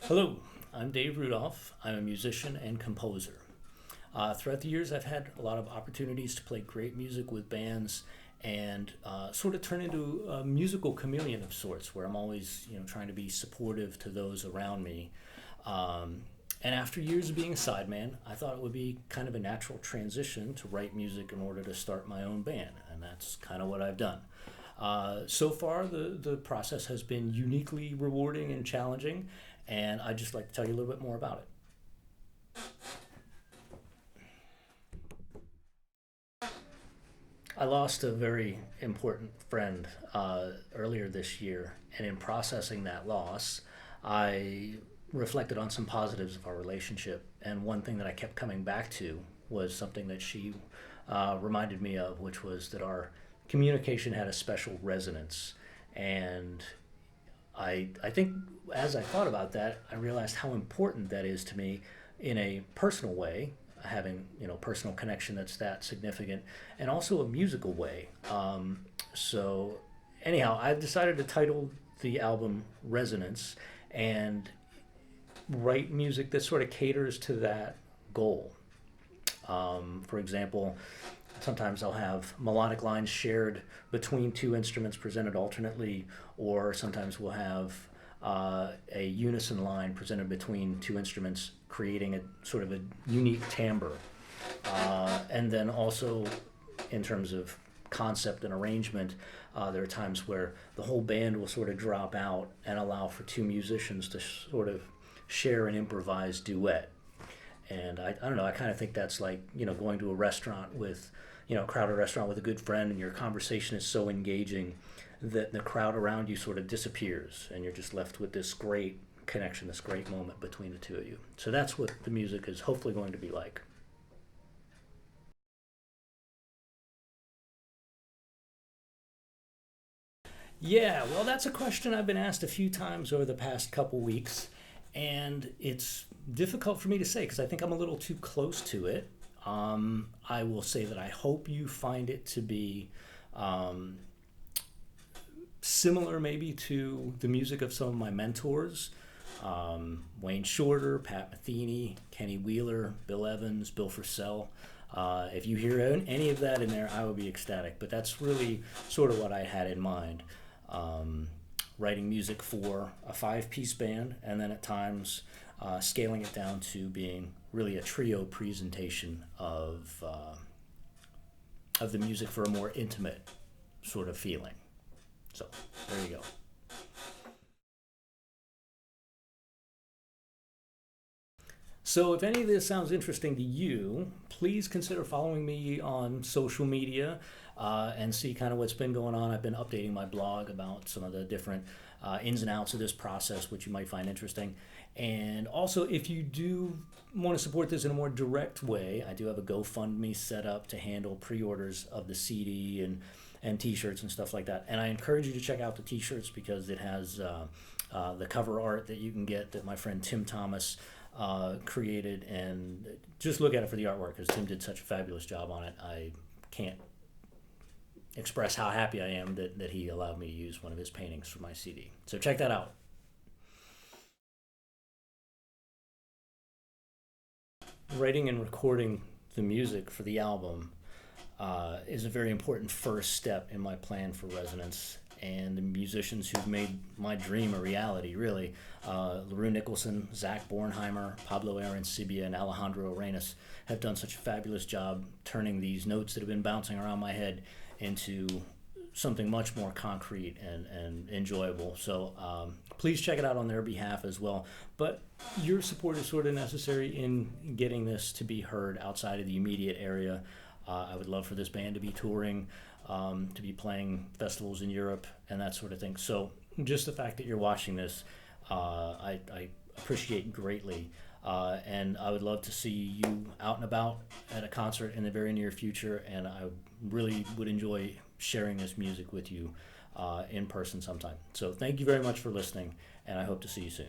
Hello, I'm Dave Rudolph. I'm a musician and composer. Throughout the years, I've had a lot of opportunities to play great music with bands and sort of turn into a musical chameleon of sorts, where I'm always, trying to be supportive to those around me. Um, and after years of being a sideman, I thought it would be kind of a natural transition to write music in order to start my own band, and that's kind of what I've done. So far, the process has been uniquely rewarding and challenging, and I'd just like to tell you a little bit more about it. I lost a very important friend earlier this year, and in processing that loss, I reflected on some positives of our relationship. And one thing that I kept coming back to was something that she reminded me of, which was that our communication had a special resonance. And I think as I thought about that, I realized how important that is to me in a personal way, having personal connection that's that significant, and also a musical way. So anyhow, I've decided to title the album Resonance and write music that sort of caters to that goal. For example, sometimes I'll have melodic lines shared between two instruments presented alternately, or sometimes we'll have a unison line presented between two instruments, creating a sort of a unique timbre. And then also, in terms of concept and arrangement, there are times where the whole band will sort of drop out and allow for two musicians to sort of share an improvised duet. And I don't know, I kind of think that's like, going to a restaurant with, a crowded restaurant with a good friend, and your conversation is so engaging that the crowd around you sort of disappears and you're just left with this great connection, this great moment between the two of you. So that's what the music is hopefully going to be like. Yeah, well, that's a question I've been asked a few times over the past couple weeks, and it's difficult for me to say because I think I'm a little too close to it. I will say that I hope you find it to be um, similar, maybe, to the music of some of my mentors. Wayne Shorter, Pat Metheny, Kenny Wheeler, Bill Evans, Bill Frisell. If you hear any of that in there, I would be ecstatic. But that's really sort of what I had in mind. Um, Writing music for a five-piece band, and then at times scaling it down to being really a trio presentation of the music for a more intimate sort of feeling. So there you go. So, if any of this sounds interesting to you, please consider following me on social media and see kind of what's been going on. I've been updating my blog about some of the different ins and outs of this process, which you might find interesting. And also, if you do want to support this in a more direct way, I do have a GoFundMe set up to handle pre orders of the CD and t-shirts and stuff like that. And I encourage you to check out the t-shirts because it has the cover art that you can get that my friend Tim Thomas created, and just look at it for the artwork because Tim did such a fabulous job on it. I can't express how happy I am that he allowed me to use one of his paintings for my CD. So check that out. Writing and recording the music for the album is a very important first step in my plan for Resonance. And the musicians who've made my dream a reality, really, LaRue Nicholson, Zach Bornheimer, Pablo Arancibia, and Alejandro Arenas, have done such a fabulous job turning these notes that have been bouncing around my head into something much more concrete and enjoyable. So please check it out on their behalf as well. But your support is sort of necessary in getting this to be heard outside of the immediate area. I would love for this band to be touring, to be playing festivals in Europe and that sort of thing. So just the fact that you're watching this, I appreciate greatly. And I would love to see you out and about at a concert in the very near future. And I really would enjoy sharing this music with you in person sometime. So thank you very much for listening, and I hope to see you soon.